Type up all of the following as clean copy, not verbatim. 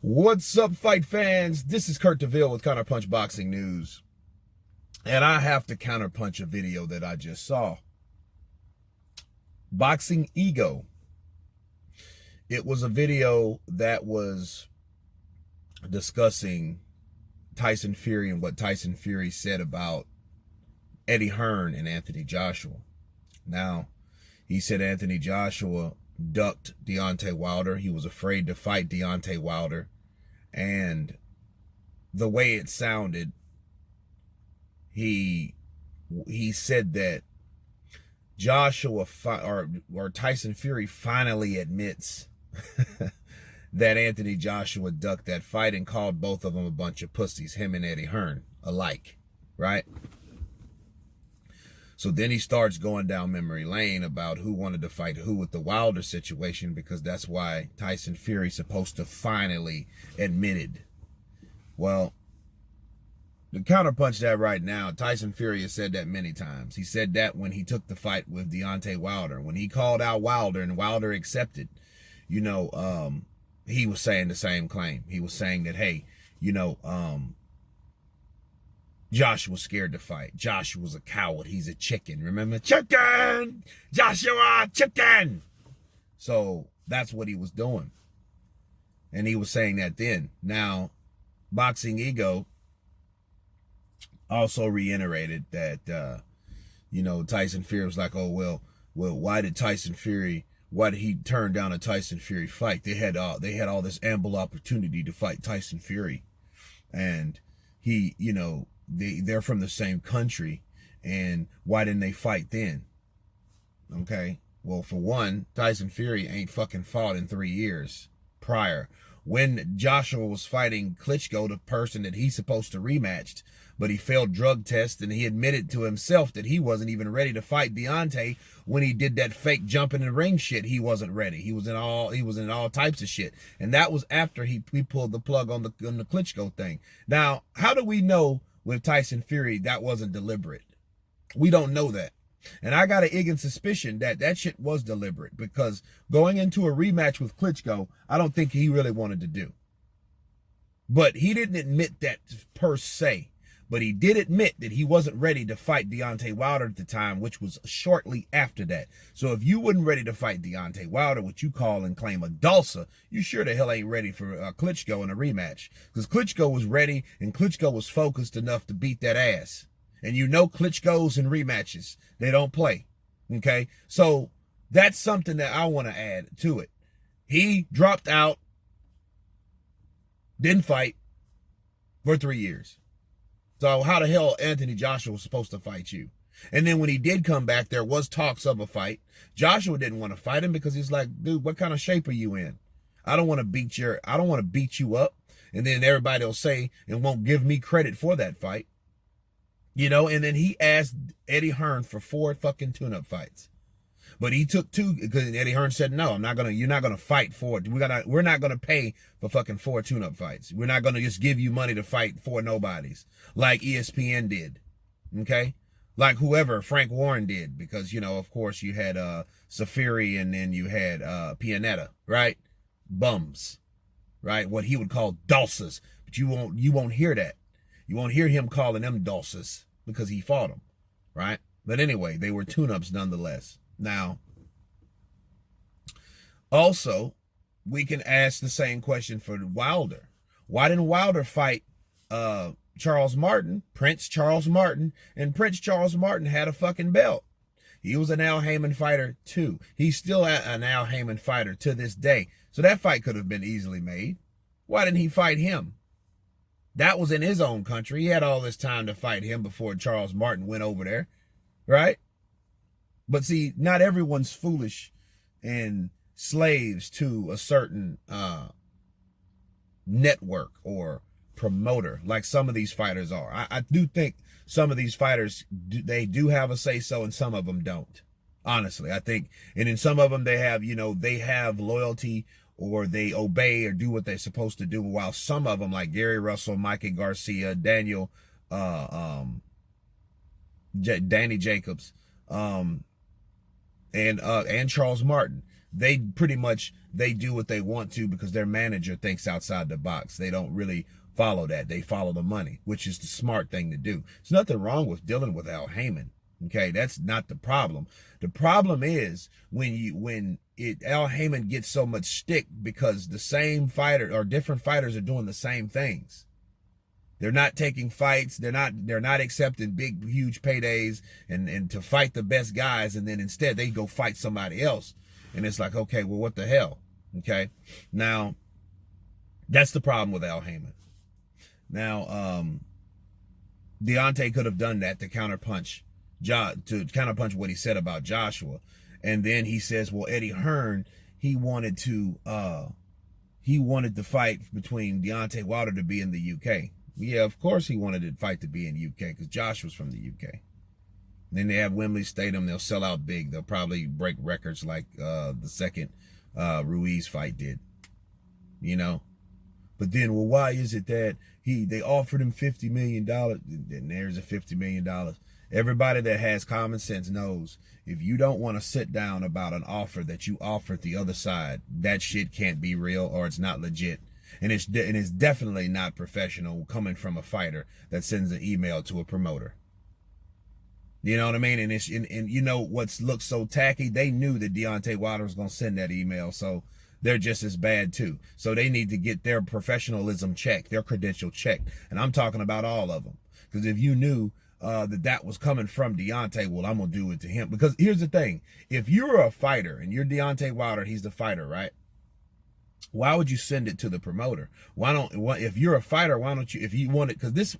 What's up, fight fans? This is Kurt DeVille with Counterpunch Boxing News. And I have to counterpunch a video that I just saw. Boxing Ego. It was a video that was discussing Tyson Fury and what Tyson Fury said about Eddie Hearn and Anthony Joshua. Now, he said Anthony Joshua ducked Deontay Wilder. He was afraid to fight Deontay Wilder. And the way it sounded, he said that Joshua or Tyson Fury finally admits that Anthony Joshua ducked that fight and called both of them a bunch of pussies, him and Eddie Hearn alike, right? So then he starts going down memory lane about who wanted to fight who with the Wilder situation, because that's why Tyson Fury's supposed to finally admit it. Well, to counterpunch that right now, Tyson Fury has said that many times. He said that when he took the fight with Deontay Wilder. When he called out Wilder and Wilder accepted, he was saying the same claim. He was saying that, hey, Joshua was scared to fight. Joshua was a coward. He's a chicken. Remember? Chicken! Joshua, chicken! So that's what he was doing. And he was saying that then. Now, Boxing Ego also reiterated that, Tyson Fury was like, oh, well, why did he turn down a Tyson Fury fight? They had all this ample opportunity to fight Tyson Fury. And they're from the same country, and why didn't they fight then? Okay, well, for one, Tyson Fury ain't fucking fought in 3 years prior. When Joshua was fighting Klitschko, the person that he's supposed to rematch, but he failed drug tests, and he admitted to himself that he wasn't even ready to fight Deontay when he did that fake jump in the ring shit. He wasn't ready. He was in all types of shit, and that was after he pulled the plug on the Klitschko thing. Now, how do we know with Tyson Fury that wasn't deliberate? We don't know that. And I got an igging suspicion that that shit was deliberate, because going into a rematch with Klitschko, I don't think he really wanted to do. But he didn't admit that per se. But he did admit that he wasn't ready to fight Deontay Wilder at the time, which was shortly after that. So if you weren't ready to fight Deontay Wilder, what you call and claim a dulcer, you sure the hell ain't ready for Klitschko in a rematch. Because Klitschko was ready, and Klitschko was focused enough to beat that ass. And Klitschko's in rematches, they don't play. Okay? So that's something that I want to add to it. He dropped out, didn't fight for 3 years. So how the hell Anthony Joshua was supposed to fight you? And then when he did come back, there was talks of a fight. Joshua didn't want to fight him because he's like, dude, what kind of shape are you in? I don't want to beat you up. And then everybody will say and won't give me credit for that fight. And then he asked Eddie Hearn for 4 fucking tune-up fights. But he took 2 because Eddie Hearn said, no, you're not gonna fight for it. We're not gonna pay for fucking 4 tune-up fights. We're not gonna just give you money to fight 4 nobodies like ESPN did. Okay? Like whoever Frank Warren did, because of course you had Safiri, and then you had Pianetta, right? Bums. Right? What he would call dulces. But you won't hear that. You won't hear him calling them dulces because he fought them. Right? But anyway, they were tune-ups nonetheless. Now, also, we can ask the same question for Wilder. Why didn't Wilder fight Charles Martin, Prince Charles Martin, and Prince Charles Martin had a fucking belt? He was an Al Heyman fighter too. He's still an Al Heyman fighter to this day. So that fight could have been easily made. Why didn't he fight him? That was in his own country. He had all this time to fight him before Charles Martin went over there, right? But see, not everyone's foolish and slaves to a certain network or promoter like some of these fighters are. I do think some of these fighters, they do have a say-so, and some of them don't. Honestly, I think, and in some of them they have, they have loyalty or they obey or do what they're supposed to do, while some of them, like Gary Russell, Mikey Garcia, Danny Jacobs, and Charles Martin, they pretty much, they do what they want to because their manager thinks outside the box. They don't really follow that. They follow the money, which is the smart thing to do. There's nothing wrong with dealing with Al Heyman. Okay, that's not the problem. The problem is when Al Heyman gets so much stick because the same fighter or different fighters are doing the same things. They're not taking fights. They're not accepting big, huge paydays and to fight the best guys, and then instead they go fight somebody else. And it's like, okay, well, what the hell? Okay, now that's the problem with Al Heyman. Now, Deontay could have done that to counterpunch what he said about Joshua, and then he says, well, Eddie Hearn, he wanted the fight between Deontay Wilder to be in the UK. Yeah, of course he wanted the fight to be in the UK because Joshua's from the UK. Then they have Wembley Stadium. They'll sell out big. They'll probably break records like the second Ruiz fight did. You know? But then, well, why is it that they offered him $50 million? And there's a $50 million. Everybody that has common sense knows if you don't want to sit down about an offer that you offered the other side, that shit can't be real or it's not legit. And it's definitely not professional coming from a fighter that sends an email to a promoter. You know what I mean? And you know what's looks so tacky? They knew that Deontay Wilder was going to send that email, so they're just as bad too. So they need to get their professionalism checked, their credential checked. And I'm talking about all of them. Because if you knew that was coming from Deontay, well, I'm going to do it to him. Because here's the thing. If you're a fighter and you're Deontay Wilder, he's the fighter, right? Why would you send it to the promoter? If you're a fighter, why don't you, if you want it, because this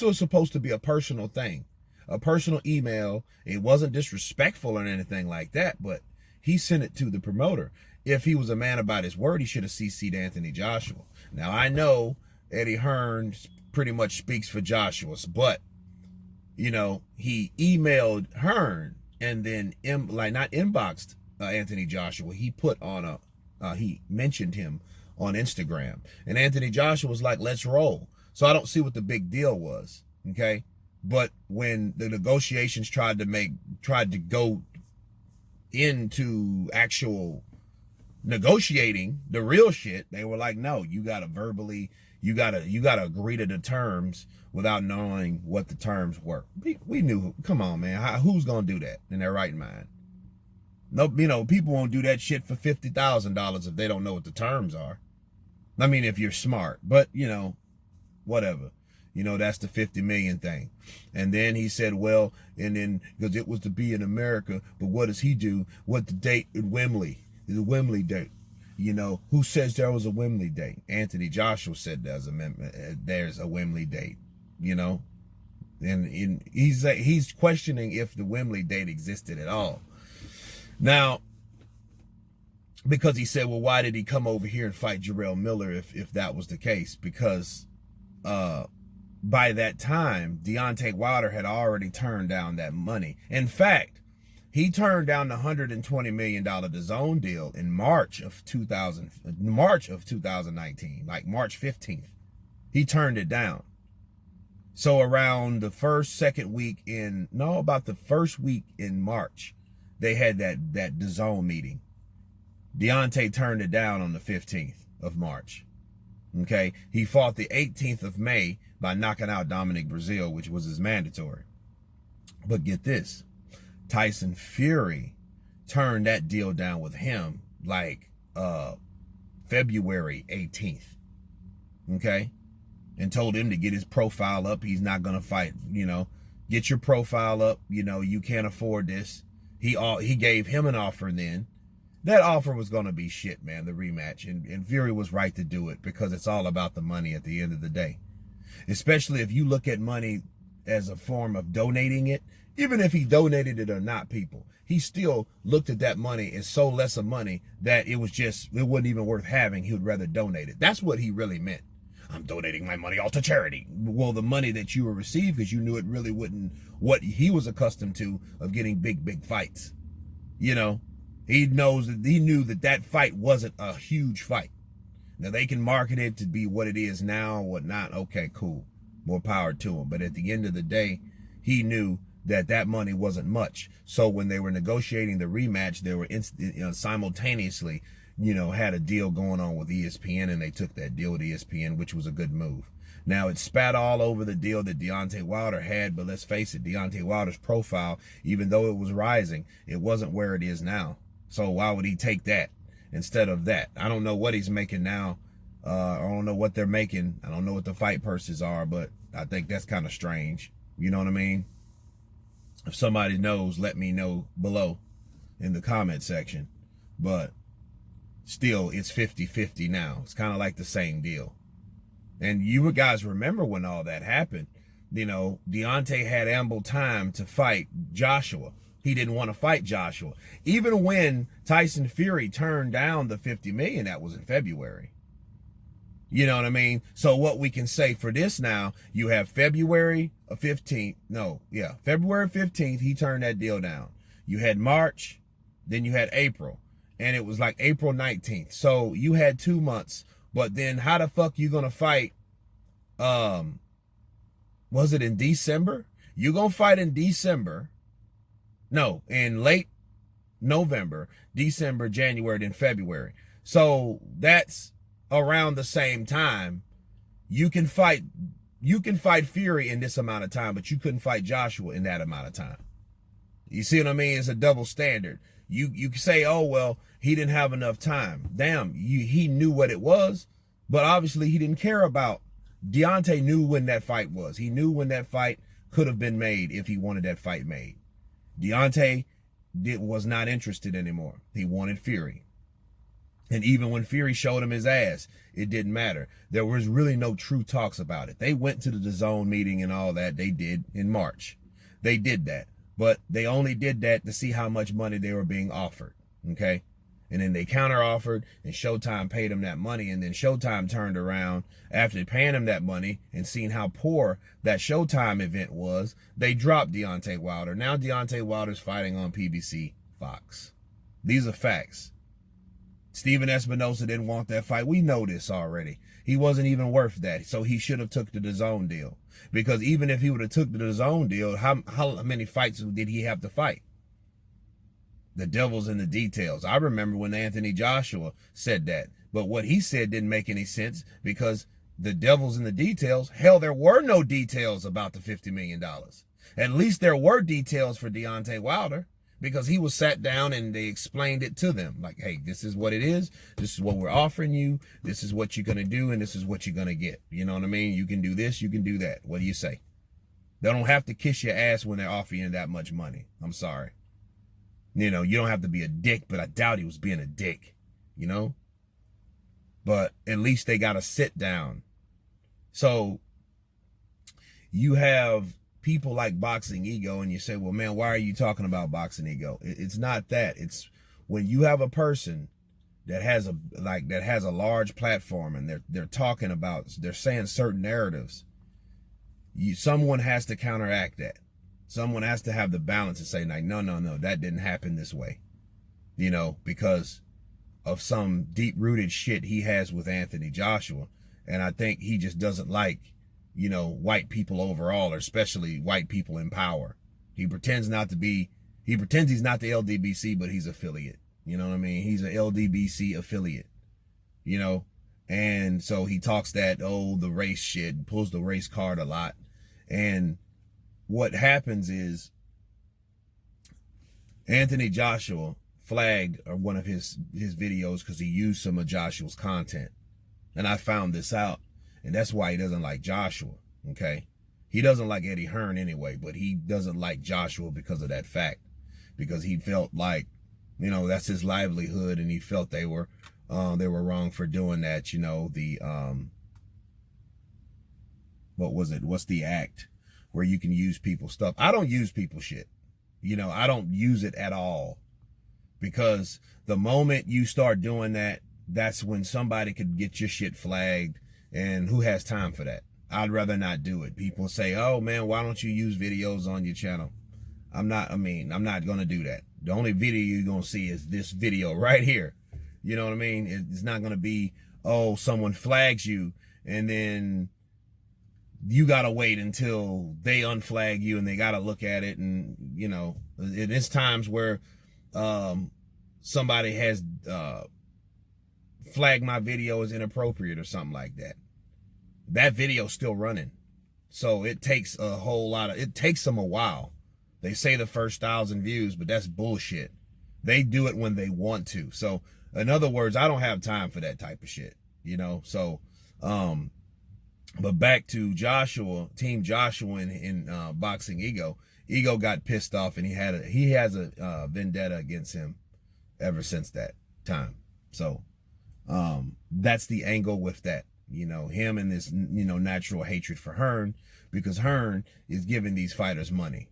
was supposed to be a personal thing, a personal email. It wasn't disrespectful or anything like that, but he sent it to the promoter. If he was a man about his word, he should have CC'd Anthony Joshua. Now, I know Eddie Hearn pretty much speaks for Joshua, but, you know, he emailed Hearn and then, not inboxed Anthony Joshua. He put on he mentioned him on Instagram. And Anthony Joshua was like, let's roll. So I don't see what the big deal was, okay? But when the negotiations tried to go into actual negotiating the real shit, they were like, no, you gotta agree to the terms without knowing what the terms were. We knew, come on, man, who's gonna do that in their right mind? No, you know, people won't do that shit for $50,000 if they don't know what the terms are. I mean, if you're smart, but you know, whatever. You know, that's the 50 million thing. And then he said, well, and then because it was to be in America, but what does he do? What the date in Wembley? The Wembley date. You know, who says there was a Wembley date? Anthony Joshua said there's a Wembley date, you know? And he's questioning if the Wembley date existed at all. Now, because he said, well, why did he come over here and fight Jarrell Miller if that was the case? Because by that time, Deontay Wilder had already turned down that money. In fact, he turned down the $120 million DAZN deal in March of 2019, like March 15th. He turned it down. So around the first week in March, they had that DAZN meeting. Deontay turned it down on the 15th of March. Okay, he fought the 18th of May by knocking out Dominic Breazeale, which was his mandatory. But get this, Tyson Fury turned that deal down with him like February 18th. Okay, and told him to get his profile up. He's not gonna fight. You know, get your profile up. You know, you can't afford this. He gave him an offer then. That offer was going to be shit, man, the rematch. And Fury was right to do it because it's all about the money at the end of the day. Especially if you look at money as a form of donating it. Even if he donated it or not, people, he still looked at that money as so less of money that it wasn't even worth having. He would rather donate it. That's what he really meant. I'm donating my money all to charity. Well, the money that you will receive, because you knew it really wouldn't what he was accustomed to of getting big fights, you know. He knew that fight wasn't a huge fight. Now they can market it to be what it is now, whatnot. Okay, cool. More power to him. But at the end of the day, he knew that money wasn't much. So when they were negotiating the rematch, they were simultaneously, had a deal going on with ESPN, and they took that deal with ESPN, which was a good move. Now, it spat all over the deal that Deontay Wilder had, but let's face it, Deontay Wilder's profile, even though it was rising, it wasn't where it is now. So why would he take that instead of that? I don't know what he's making now. I don't know what they're making. I don't know what the fight purses are, but I think that's kind of strange. You know what I mean? If somebody knows, let me know below in the comment section. But still, it's 50-50 now. It's kind of like the same deal. And you guys remember when all that happened. Deontay had ample time to fight Joshua. He didn't want to fight Joshua. Even when Tyson Fury turned down the $50 million, that was in February. You know what I mean? So what we can say for this now, you have February 15th. February 15th, he turned that deal down. You had March, then you had April. And it was like April 19th. So you had 2 months. But then how the fuck you gonna fight? Was it in December? You gonna fight in December? No, in late November, December, January, then February. So that's around the same time. You can fight Fury in this amount of time, but you couldn't fight Joshua in that amount of time. You see what I mean? It's a double standard. You can say, oh, well, he didn't have enough time. Damn, he knew what it was, but obviously he didn't care about. Deontay knew when that fight was. He knew when that fight could have been made if he wanted that fight made. Deontay was not interested anymore. He wanted Fury. And even when Fury showed him his ass, it didn't matter. There was really no true talks about it. They went to the DAZN meeting and all that. They did in March. They did that. But they only did that to see how much money they were being offered, okay? And then they counter-offered, and Showtime paid them that money, and then Showtime turned around after paying him that money and seeing how poor that Showtime event was, they dropped Deontay Wilder. Now Deontay Wilder's fighting on PBC Fox. These are facts. Steven Espinosa didn't want that fight. We know this already. He wasn't even worth that, so he should have took the DAZN deal. Because even if he would have took the DAZN deal, how many fights did he have to fight? The devil's in the details. I remember when Anthony Joshua said that. But what he said didn't make any sense because the devil's in the details. Hell, there were no details about the $50 million. At least there were details for Deontay Wilder because he was sat down and they explained it to them. Like, hey, this is what it is. This is what we're offering you. This is what you're going to do. And this is what you're going to get. You know what I mean? You can do this. You can do that. What do you say? They don't have to kiss your ass when they're offering you that much money. I'm sorry. You don't have to be a dick, but I doubt he was being a dick, But at least they got to sit down. So you have people like Boxing Ego, and you say, well, man, why are you talking about Boxing Ego? It's not that. It's when you have a person that has a large platform and they're talking about, they're saying certain narratives, someone has to counteract that. Someone has to have the balance and say, like, no, that didn't happen this way. Because of some deep-rooted shit he has with Anthony Joshua. And I think he just doesn't like, white people overall, or especially white people in power. He pretends he's not the LDBC, but he's affiliate. You know what I mean? He's an LDBC affiliate, And so he talks the race shit, pulls the race card a lot. And what happens is Anthony Joshua flagged one of his videos because he used some of Joshua's content. And I found this out. And that's why he doesn't like Joshua, okay? He doesn't like Eddie Hearn anyway, but he doesn't like Joshua because of that fact. Because he felt like, that's his livelihood, and he felt they were wrong for doing that. What was it? What's the act where you can use people's stuff? I don't use people's shit. I don't use it at all. Because the moment you start doing that, that's when somebody could get your shit flagged. And who has time for that? I'd rather not do it. People say, oh man, why don't you use videos on your channel? I'm not going to do that. The only video you're going to see is this video right here. You know what I mean? It's not going to be, oh, someone flags you and then you got to wait until they unflag you and they got to look at it. And, you know, it is times where somebody has flagged my video as inappropriate or something like that. That video's still running. So it takes a whole lot of, it takes them a while. They say the first 1,000 views, but that's bullshit. They do it when they want to. So in other words, I don't have time for that type of shit, you know? So, but back to Joshua, Team Joshua in Boxing Ego. Ego got pissed off and he has a vendetta against him ever since that time. So, that's the angle with that, you know, him and this, you know, natural hatred for Hearn, because Hearn is giving these fighters money.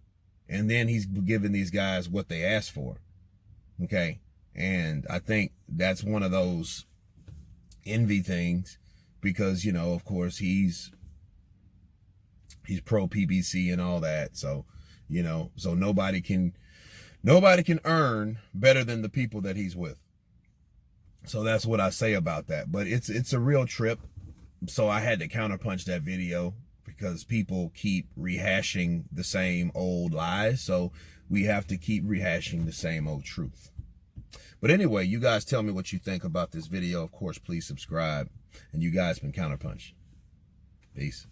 And then he's giving these guys what they asked for. Okay. And I think that's one of those envy things because, you know, of course he's pro PBC and all that. So, you know, so nobody can earn better than the people that he's with. So that's what I say about that. But it's a real trip. So I had to counterpunch that video because people keep rehashing the same old lies. So we have to keep rehashing the same old truth. But anyway, you guys tell me what you think about this video. Of course, please subscribe. And you guys been Counterpunch. Peace.